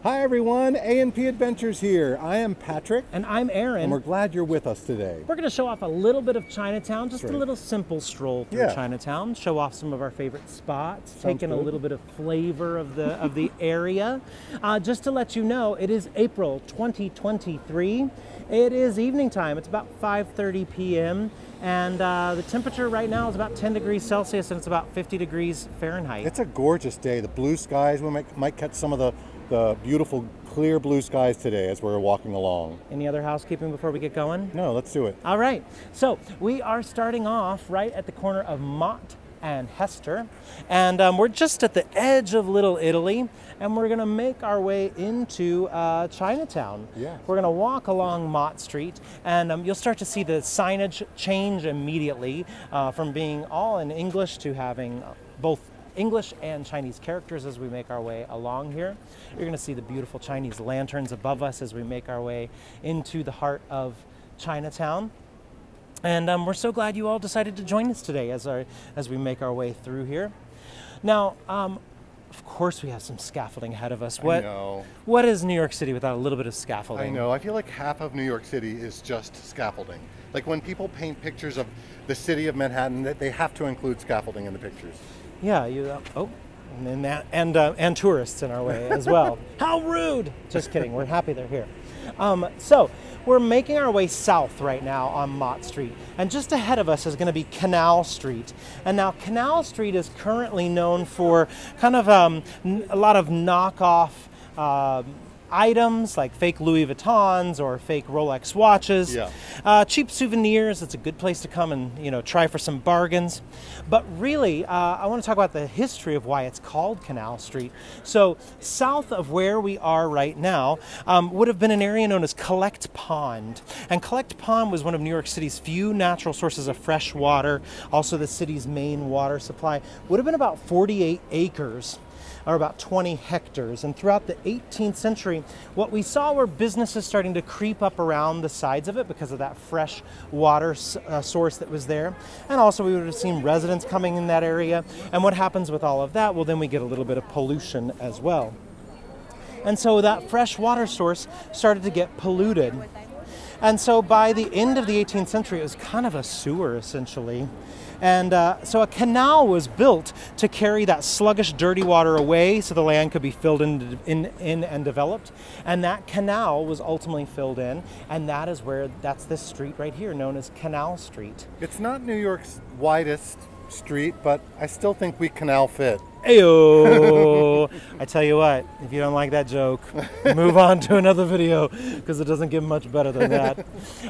Hi everyone, A&P Adventures here. I am Patrick. And I'm Aaron. And we're glad you're with us today. We're going to show off a little bit of Chinatown, just a little simple stroll through Chinatown, show off some of our favorite spots, take in a little bit of flavor of the area. Just to let you know, it is April 2023. It is evening time. It's about 5:30 p.m. and the temperature right now is about 10 degrees Celsius and it's about 50 degrees Fahrenheit. It's a gorgeous day. The blue skies, we might catch some of the beautiful clear blue skies today as we're walking along. Any other housekeeping before we get going? No, let's do it. All right, so we are starting off right at the corner of Mott and Hester, and we're just at the edge of Little Italy, and we're gonna make our way into Chinatown. Yeah. We're gonna walk along Mott Street, and you'll start to see the signage change immediately from being all in English to having both English and Chinese characters as we make our way along here. You're going to see the beautiful Chinese lanterns above us as we make our way into the heart of Chinatown. And we're so glad you all decided to join us today as we make our way through here. Now, of course we have some scaffolding ahead of us. I know. What is New York City without a little bit of scaffolding? I know. I feel like half of New York City is just scaffolding. Like when people paint pictures of the city of Manhattan, they have to include scaffolding in the pictures. Yeah, and tourists in our way as well. How rude! Just kidding. We're happy they're here. So we're making our way south right now on Mott Street, and just ahead of us is going to be Canal Street. And now Canal Street is currently known for kind of a lot of knockoff items like fake Louis Vuittons or fake Rolex watches, cheap souvenirs. It's a good place to come and try for some bargains. But really, I want to talk about the history of why it's called Canal Street. So south of where we are right now would have been an area known as Collect Pond, and Collect Pond was one of New York City's few natural sources of fresh water, also the city's main water supply. Would have been about 48 acres. Or about 20 hectares. And throughout the 18th century, what we saw were businesses starting to creep up around the sides of it because of that fresh water source that was there. And also we would have seen residents coming in that area. And what happens with all of that? Well, then we get a little bit of pollution as well. And so that fresh water source started to get polluted. And so by the end of the 18th century, it was kind of a sewer, essentially. And so a canal was built to carry that sluggish, dirty water away so the land could be filled in and developed. And that canal was ultimately filled in, and that's this street right here known as Canal Street. It's not New York's widest street, but I still think we canal fit. Ayo! I tell you what, if you don't like that joke, move on to another video because it doesn't get much better than that.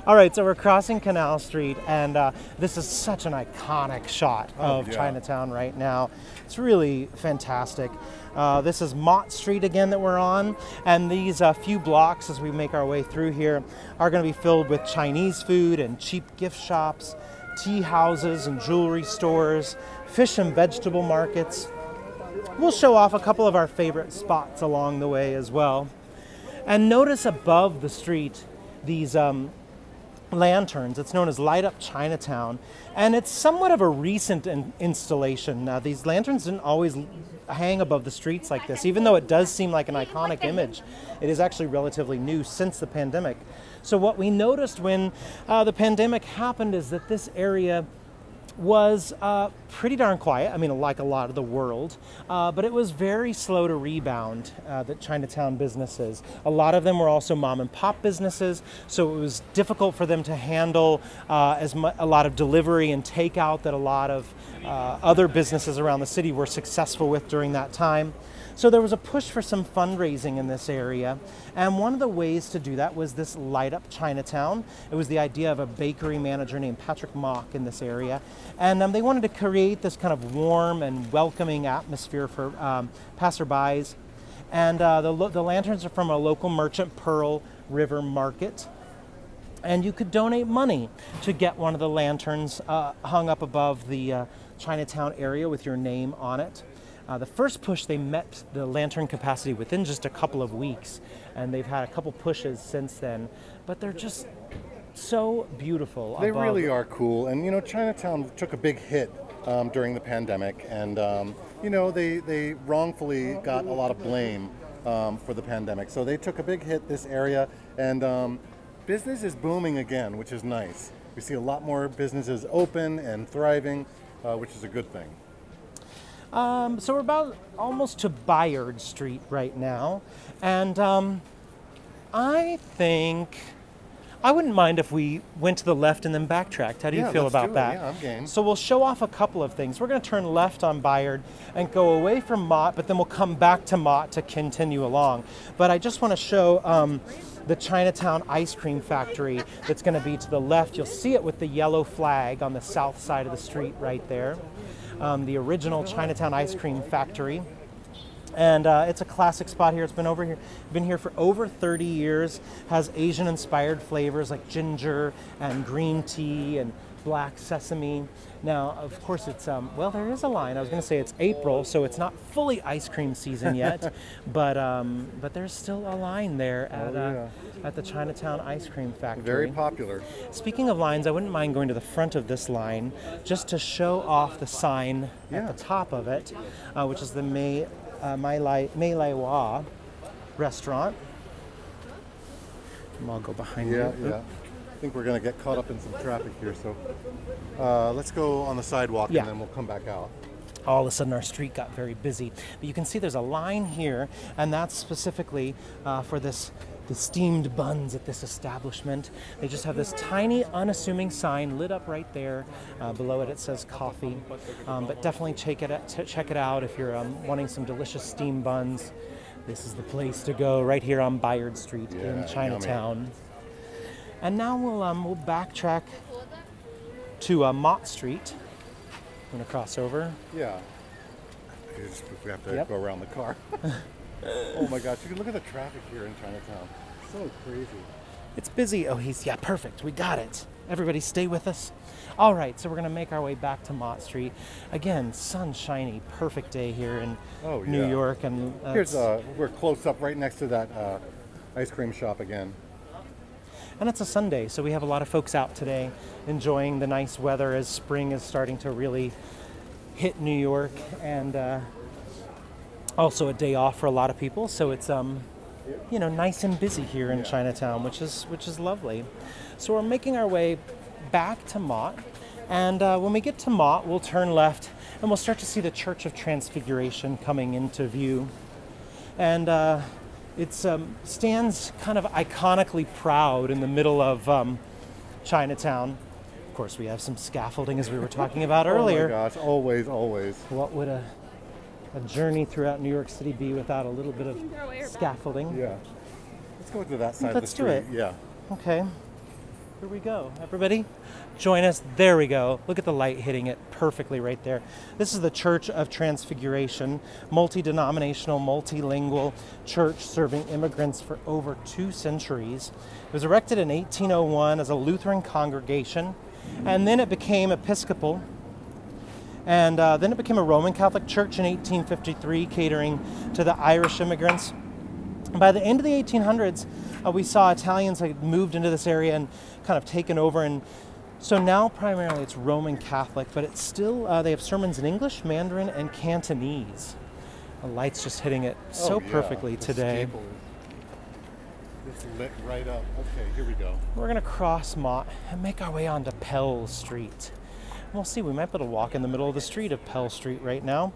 All right, so we're crossing Canal Street, and this is such an iconic shot of Chinatown right now. It's really fantastic. This is Mott Street again that we're on, and these few blocks as we make our way through here are going to be filled with Chinese food and cheap gift shops, tea houses and jewelry stores, fish and vegetable markets. We'll show off a couple of our favorite spots along the way as well. And notice above the street these lanterns. It's known as Light Up Chinatown, and it's somewhat of a recent installation. These lanterns didn't always hang above the streets like this, even though it does seem like an iconic image. It is actually relatively new since the pandemic. So what we noticed when the pandemic happened is that this area was pretty darn quiet. I mean, like a lot of the world, but it was very slow to rebound, the Chinatown businesses. A lot of them were also mom and pop businesses, so it was difficult for them to handle a lot of delivery and takeout that a lot of other businesses around the city were successful with during that time. So there was a push for some fundraising in this area, and one of the ways to do that was this Light Up Chinatown. It was the idea of a bakery manager named Patrick Mock in this area, and they wanted to create this kind of warm and welcoming atmosphere for passerbys. And the lanterns are from a local merchant, Pearl River Market. And you could donate money to get one of the lanterns hung up above the Chinatown area with your name on it. The first push, they met the lantern capacity within just a couple of weeks, and they've had a couple pushes since then, but they're just so beautiful. They really are cool, and Chinatown took a big hit during the pandemic, and they wrongfully got a lot of blame for the pandemic. So they took a big hit, this area, and business is booming again, which is nice. We see a lot more businesses open and thriving, which is a good thing. So we're about almost to Bayard Street right now, and I think I wouldn't mind if we went to the left and then backtracked. How do you feel about that? Yeah, I'm game. So we'll show off a couple of things. We're going to turn left on Bayard and go away from Mott, but then we'll come back to Mott to continue along. But I just want to show the Chinatown ice cream factory that's going to be to the left. You'll see it with the yellow flag on the south side of the street right there. The original Chinatown ice cream factory. And it's a classic spot here. It's been here for over 30 years. Has Asian-inspired flavors like ginger and green tea and black sesame. Now, of course, it's well, there is a line. I was going to say it's April, so it's not fully ice cream season yet, but there's still a line there at the Chinatown ice cream factory. Very popular. Speaking of lines, I wouldn't mind going to the front of this line just to show off the sign at the top of it, which is the Mai Lai Wah restaurant. I'll go behind you. Yeah. I think we're going to get caught up in some traffic here, so let's go on the sidewalk and then we'll come back out. All of a sudden our street got very busy. But you can see there's a line here, and that's specifically for the steamed buns at this establishment. They just have this tiny, unassuming sign lit up right there. Below it says coffee. But definitely check it out if you're wanting some delicious steamed buns. This is the place to go right here on Bayard Street in Chinatown. Yummy. And now we'll backtrack to Mott Street. I'm going to cross over. Yeah. We have to go around the car. Oh my gosh, you can look at the traffic here in Chinatown. So crazy. It's busy. Oh, perfect. We got it. Everybody stay with us. All right, so we're going to make our way back to Mott Street. Again, sunshiny, perfect day here in New York. And here's we're close up right next to that ice cream shop again. And it's a Sunday, so we have a lot of folks out today enjoying the nice weather as spring is starting to really hit New York, and also a day off for a lot of people. So it's nice and busy here in Chinatown, which is lovely. So we're making our way back to Mott, and when we get to Mott, we'll turn left and we'll start to see the Church of Transfiguration coming into view. And it stands kind of iconically proud in the middle of Chinatown. Of course, we have some scaffolding, as we were talking about earlier. Oh my gosh, always, always. What would a journey throughout New York City be without a little bit of scaffolding? Yeah. Let's go to that side of the street. Let's do it. Yeah. Okay. Here we go. Everybody, join us. There we go. Look at the light hitting it perfectly right there. This is the Church of Transfiguration, multi-denominational, multilingual church serving immigrants for over 2 centuries. It was erected in 1801 as a Lutheran congregation, and then it became Episcopal, and then it became a Roman Catholic church in 1853, catering to the Irish immigrants. By the end of the 1800s, we saw Italians had moved into this area and kind of taken over, and so now primarily it's Roman Catholic, but it's still, they have sermons in English, Mandarin, and Cantonese. The light's just hitting it so perfectly today. It's lit right up. Okay, here we go. We're going to cross Mott and make our way onto Pell Street. We'll see, we might be able to walk in the middle of the street of Pell Street right now.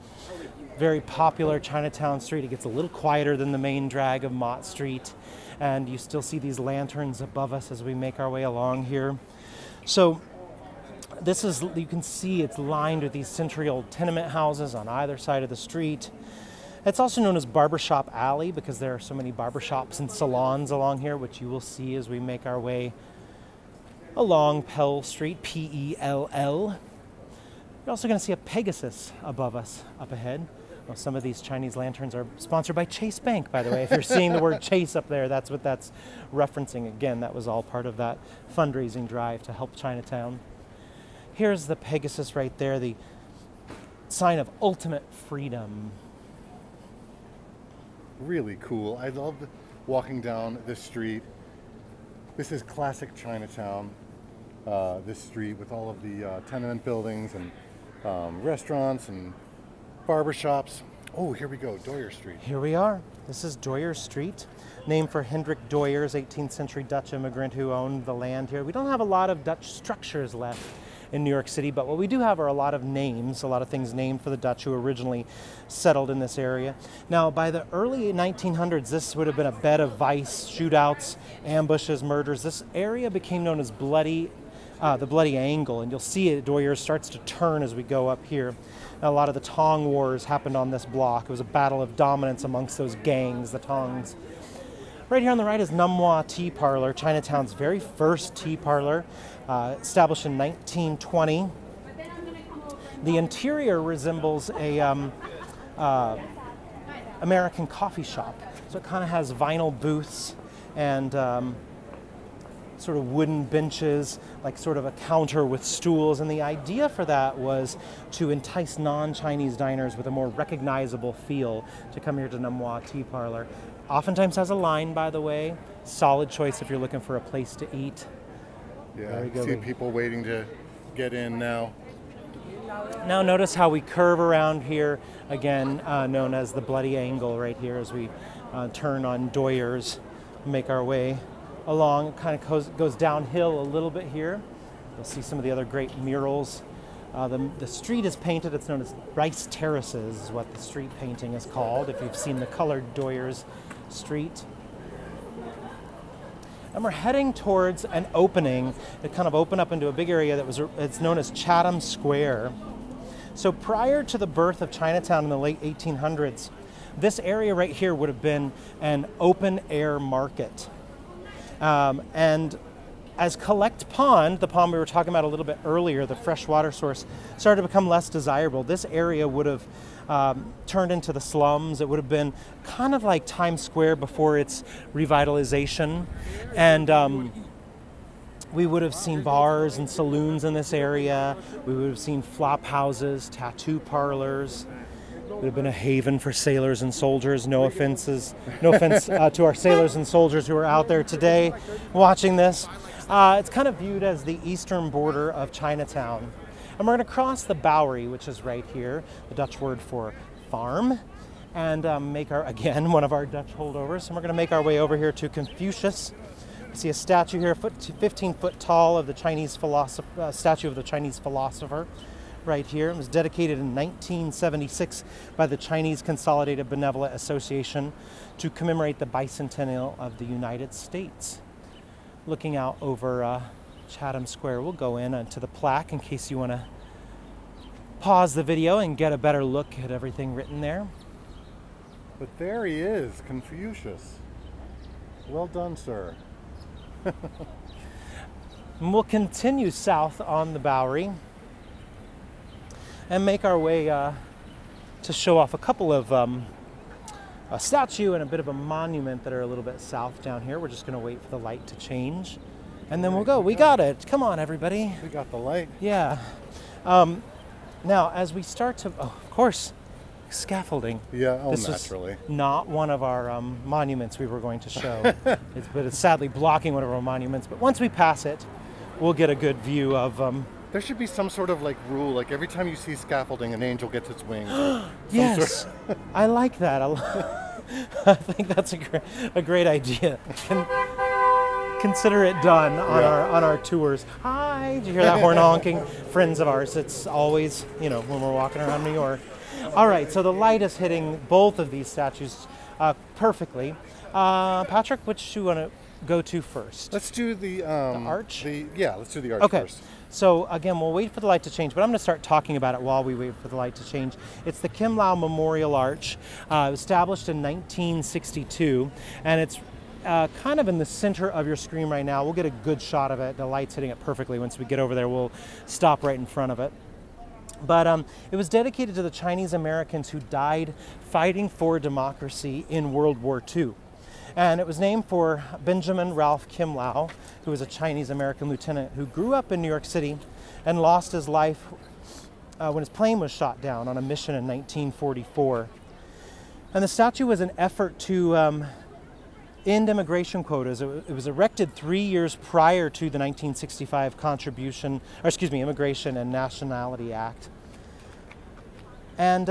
Very popular Chinatown street. It gets a little quieter than the main drag of Mott Street, and you still see these lanterns above us as we make our way along here. So this is, you can see it's lined with these century-old tenement houses on either side of the street. It's also known as Barbershop Alley because there are so many barbershops and salons along here, which you will see as we make our way along Pell Street, P-E-L-L. You're also going to see a Pegasus above us up ahead. Well, some of these Chinese lanterns are sponsored by Chase Bank, by the way. If you're seeing the word Chase up there, that's what that's referencing. Again, that was all part of that fundraising drive to help Chinatown. Here's the Pegasus right there, the sign of ultimate freedom. Really cool. I loved walking down this street. This is classic Chinatown, this street with all of the tenement buildings and restaurants and barbershops. Oh, here we go, Doyer Street. Here we are. This is Doyer Street, named for Hendrik Doyers, 18th century Dutch immigrant who owned the land here. We don't have a lot of Dutch structures left in New York City, but what we do have are a lot of names, a lot of things named for the Dutch who originally settled in this area. Now, by the early 1900s, this would have been a bed of vice, shootouts, ambushes, murders. This area became known as the Bloody Angle, and you'll see it, Doyer starts to turn as we go up here. Now, a lot of the Tong Wars happened on this block. It was a battle of dominance amongst those gangs, the Tongs. Right here on the right is Nam Wah Tea Parlor, Chinatown's very first tea parlor, established in 1920. The interior resembles a American coffee shop. So it kind of has vinyl booths and sort of wooden benches, like sort of a counter with stools. And the idea for that was to entice non-Chinese diners with a more recognizable feel to come here to Nam Wah Tea Parlor. Oftentimes has a line, by the way. Solid choice if you're looking for a place to eat. Yeah, I see people waiting to get in now. Now notice how we curve around here, again known as the Bloody Angle right here as we turn on Doyers, make our way along. It kind of goes downhill a little bit here. You'll see some of the other great murals. The street is painted, it's known as Rice Terraces is what the street painting is called, if you've seen the colored Doyers Street. And we're heading towards an opening that kind of opened up into a big area it's known as Chatham Square. So prior to the birth of Chinatown in the late 1800s, this area right here would have been an open air market. And as Collect Pond, the pond we were talking about a little bit earlier, the fresh water source, started to become less desirable, this area would have turned into the slums. It would have been kind of like Times Square before its revitalization. And we would have seen bars and saloons in this area. We would have seen flop houses, tattoo parlors. It would have been a haven for sailors and soldiers. No offense to our sailors and soldiers who are out there today watching this. It's kind of viewed as the eastern border of Chinatown. And we're going to cross the Bowery, which is right here, the Dutch word for farm, and make again, one of our Dutch holdovers. And we're going to make our way over here to Confucius. We see a statue here, 15 foot tall, of the Chinese statue of the Chinese philosopher right here. It was dedicated in 1976 by the Chinese Consolidated Benevolent Association to commemorate the bicentennial of the United States. Looking out over Chatham Square, we'll go into the plaque in case you want to pause the video and get a better look at everything written there. But there he is, Confucius. Well done, sir. And we'll continue south on the Bowery and make our way to show off a couple of a statue and a bit of a monument that are a little bit south down here. We're just going to wait for the light to change, and then we'll go. We got it. Come on, everybody. We got the light. Yeah. Now, as we start to, of course, scaffolding. Yeah, this naturally. Was not one of our monuments we were going to show, but it's sadly blocking one of our monuments. But once we pass it, we'll get a good view of. There should be some sort of rule, like every time you see scaffolding, an angel gets its wings. Yes, I like that. I think that's a great idea. Consider it done on our tours. Hi, did you hear that horn honking? Friends of ours. It's always, when we're walking around New York. All right, so the light is hitting both of these statues perfectly. Patrick, which do you want to go to first? Let's do the arch? Let's do the arch first. So again, we'll wait for the light to change, but I'm going to start talking about it while we wait for the light to change. It's the Kim Lau Memorial Arch, established in 1962, and it's kind of in the center of your screen right now. We'll get a good shot of it. The light's hitting it perfectly. Once we get over there, we'll stop right in front of it. But it was dedicated to the Chinese Americans who died fighting for democracy in World War II. And it was named for Benjamin Ralph Kim Lau, who was a Chinese American lieutenant who grew up in New York City and lost his life when his plane was shot down on a mission in 1944. And the statue was an effort to end immigration quotas. It was erected 3 years prior to the 1965 Immigration and Nationality Act. And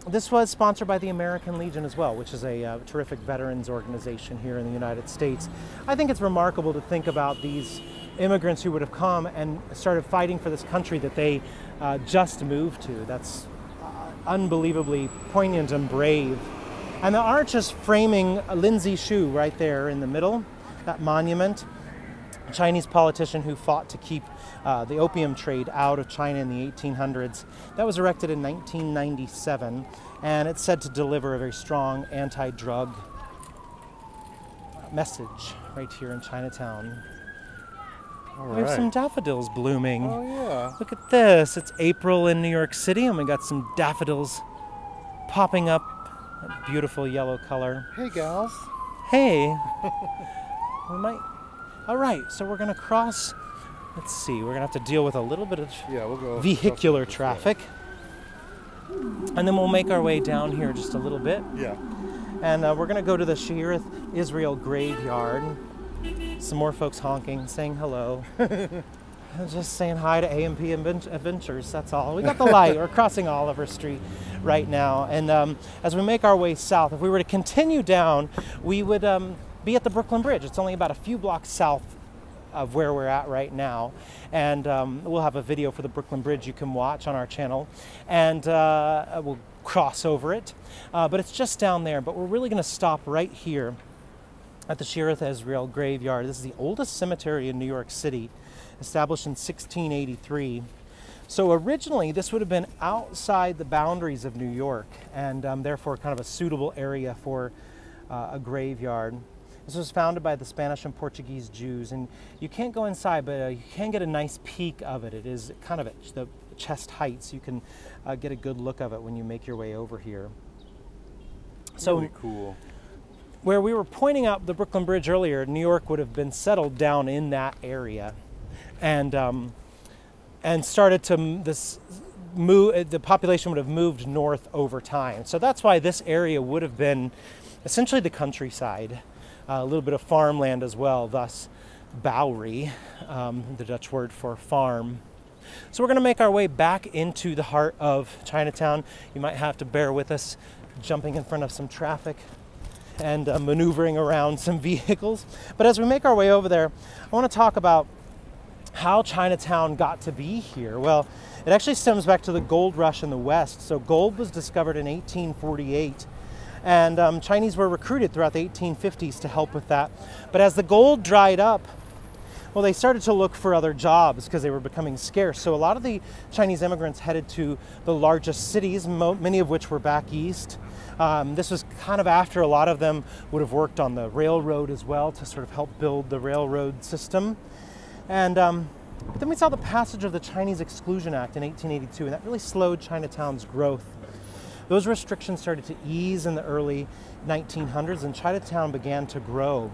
this was sponsored by the American Legion as well, which is a terrific veterans organization here in the United States. I think it's remarkable to think about these immigrants who would have come and started fighting for this country that they just moved to. That's unbelievably poignant and brave. And the arch is framing Lindsay Shu right there in the middle, that monument. A Chinese politician who fought to keep the opium trade out of China in the 1800s. That was erected in 1997, and it's said to deliver a very strong anti-drug message right here in Chinatown. All There's right. some daffodils blooming. Oh yeah. Look at this. It's April in New York City, and we got some daffodils popping up. That beautiful yellow color. Hey gals. Hey. We might. All right, so we're going to cross. Let's see. We're going to have to deal with a little bit of Yeah, we'll go vehicular this way. traffic. And then we'll make our way down here just a little bit. Yeah. And we're going to go to the Shearith Israel graveyard. Some more folks honking, saying hello. Just saying hi to AMP Adventures, that's all. We got the light. We're crossing Oliver Street right now. And as we make our way south, if we were to continue down, we would be at the Brooklyn Bridge. It's only about a few blocks south of where we're at right now. And we'll have a video for the Brooklyn Bridge you can watch on our channel. And we'll cross over it. But it's just down there. But we're really going to stop right here at the Shearith Israel graveyard. This is the oldest cemetery in New York City, established in 1683. So originally this would have been outside the boundaries of New York, and therefore kind of a suitable area for a graveyard. This was founded by the Spanish and Portuguese Jews, and you can't go inside, but you can get a nice peek of it. It is kind of at the chest height, so you can get a good look of it when you make your way over here. So Really cool. where we were pointing out the Brooklyn Bridge earlier, New York would have been settled down in that area, and started to move. The population would have moved north over time. So that's why this area would have been essentially the countryside, a little bit of farmland as well. Thus, Bowery, the Dutch word for farm. So we're going to make our way back into the heart of Chinatown. You might have to bear with us, jumping in front of some traffic and maneuvering around some vehicles. But as we make our way over there, I want to talk about how Chinatown got to be here. Well, it actually stems back to the gold rush in the West. So gold was discovered in 1848, and Chinese were recruited throughout the 1850s to help with that. But as the gold dried up, well, they started to look for other jobs because they were becoming scarce. So a lot of the Chinese immigrants headed to the largest cities, many of which were back east. This was kind of after a lot of them would have worked on the railroad as well to sort of help build the railroad system. And then we saw the passage of the Chinese Exclusion Act in 1882, and that really slowed Chinatown's growth. Those restrictions started to ease in the early 1900s, and Chinatown began to grow.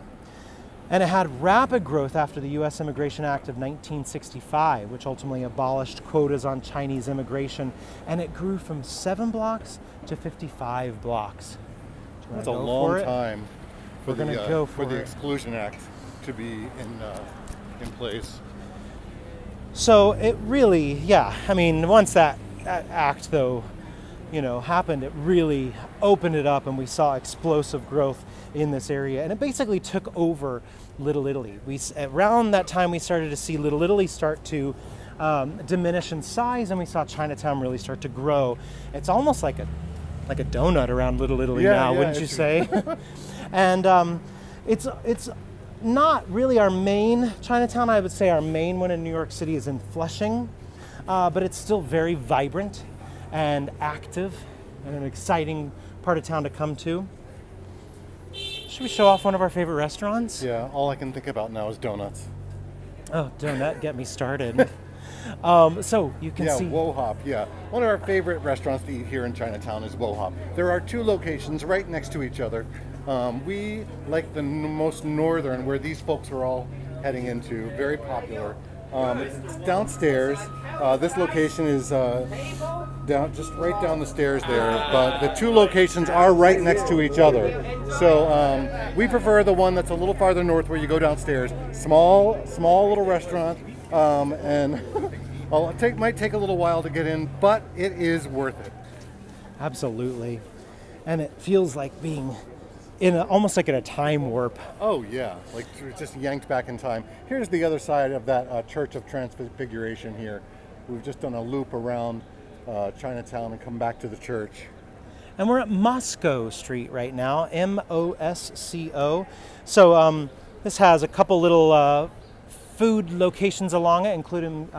And it had rapid growth after the U.S. Immigration Act of 1965, which ultimately abolished quotas on Chinese immigration, and it grew from 7 blocks to 55 blocks. That's a long time for the Exclusion Act to be in place. So it really, yeah, I mean, once that act, though, happened, it really opened it up, and we saw explosive growth in this area, and it basically took over Little Italy. Around that time, we started to see Little Italy start to diminish in size, and we saw Chinatown really start to grow. It's almost like a donut around Little Italy now, wouldn't you say? And it's not really our main Chinatown. I would say our main one in New York City is in Flushing, but it's still very vibrant and active and an exciting part of town to come to. Should we show off one of our favorite restaurants? Yeah, all I can think about now is donuts. Oh, donut, get me started. So you can see. Yeah, Wo Hop, yeah. One of our favorite restaurants to eat here in Chinatown is Wo Hop. There are 2 locations right next to each other. We like the most northern, where these folks are all heading into, very popular. It's downstairs. This location is just right down the stairs there, but the 2 locations are right next to each other. So we prefer the one that's a little farther north, where you go downstairs. Small little restaurant, and might take a little while to get in, but it is worth it. Absolutely. And it feels like being almost like in a time warp. Oh yeah, like we're just yanked back in time. Here's the other side of that Church of Transfiguration here. We've just done a loop around Chinatown and come back to the church. And we're at Moscow Street right now, M-O-S-C-O. So this has a couple little food locations along it, including,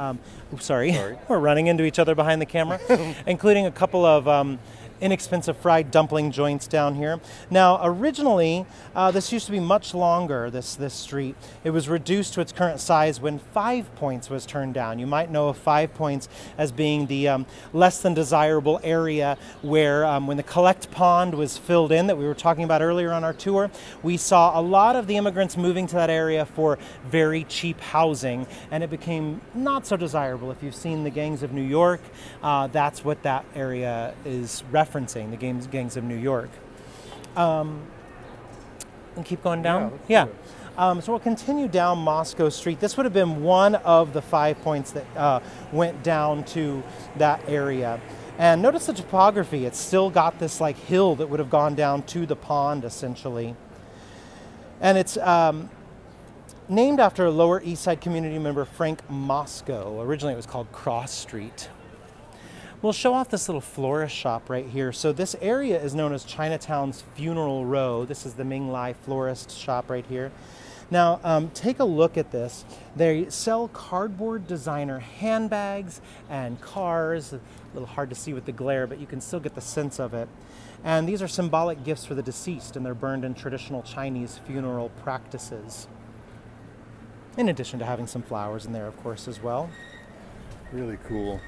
sorry, we're running into each other behind the camera, including a couple of inexpensive fried dumpling joints down here. Now, originally, this used to be much longer, this street. It was reduced to its current size when 5 Points was turned down. You might know of 5 Points as being the less than desirable area where when the Collect Pond was filled in that we were talking about earlier on our tour, we saw a lot of the immigrants moving to that area for very cheap housing, and it became not so desirable. If you've seen the Gangs of New York, that's what that area is referencing, the Gangs of New York. And keep going down? Yeah. So we'll continue down Moscow Street. This would have been one of the 5 Points that went down to that area. And notice the topography. It's still got this like hill that would have gone down to the pond, essentially. And it's named after a Lower East Side community member, Frank Moscow. Originally it was called Cross Street. We'll show off this little florist shop right here. So this area is known as Chinatown's Funeral Row. This is the Ming Lai florist shop right here. Now, take a look at this. They sell cardboard designer handbags and cars. A little hard to see with the glare, but you can still get the sense of it. And these are symbolic gifts for the deceased, and they're burned in traditional Chinese funeral practices. In addition to having some flowers in there, of course, as well. Really cool.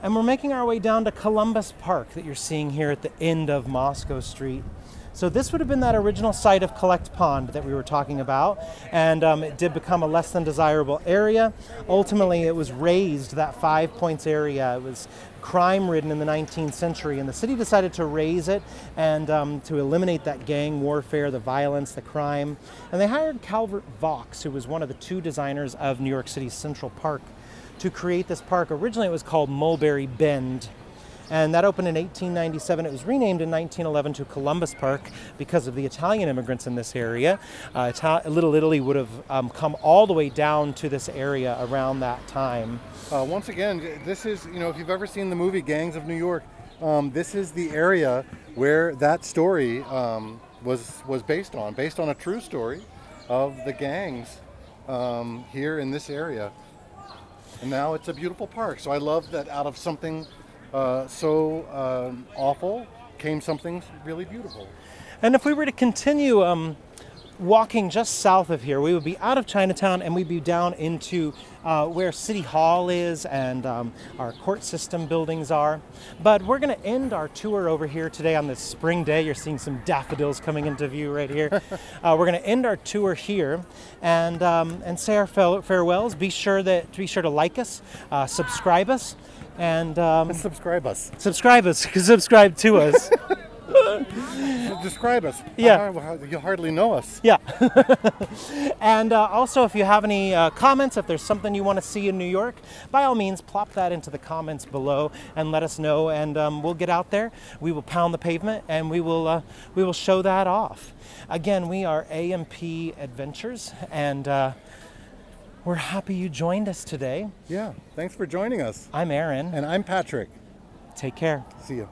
And we're making our way down to Columbus Park that you're seeing here at the end of Moscow Street. So this would have been that original site of Collect Pond that we were talking about, and it did become a less than desirable area. Ultimately, it was razed, that 5 Points area. It was crime-ridden in the 19th century, and the city decided to raze it and to eliminate that gang warfare, the violence, the crime. And they hired Calvert Vaux, who was one of the 2 designers of New York City's Central Park, to create this park. Originally it was called Mulberry Bend, and that opened in 1897. It was renamed in 1911 to Columbus Park because of the Italian immigrants in this area. Little Italy would have come all the way down to this area around that time. Once again, this is, you know, if you've ever seen the movie Gangs of New York, this is the area where that story was based on a true story of the gangs here in this area. And now it's a beautiful park. So I love that out of something so awful came something really beautiful. And if we were to continue walking just south of here, we would be out of Chinatown and we'd be down into where City Hall is and our court system buildings are. But we're going to end our tour over here today on this spring day. You're seeing some daffodils coming into view right here. We're going to end our tour here and say our farewells. Be sure to like us, subscribe us, and subscribe us. Subscribe to us. Describe us. Yeah. You hardly know us. Yeah. And also, if you have any comments, if there's something you want to see in New York, by all means, plop that into the comments below and let us know, and we'll get out there. We will pound the pavement, and we will show that off. Again, we are AMP Adventures, and we're happy you joined us today. Yeah. Thanks for joining us. I'm Aaron. And I'm Patrick. Take care. See you.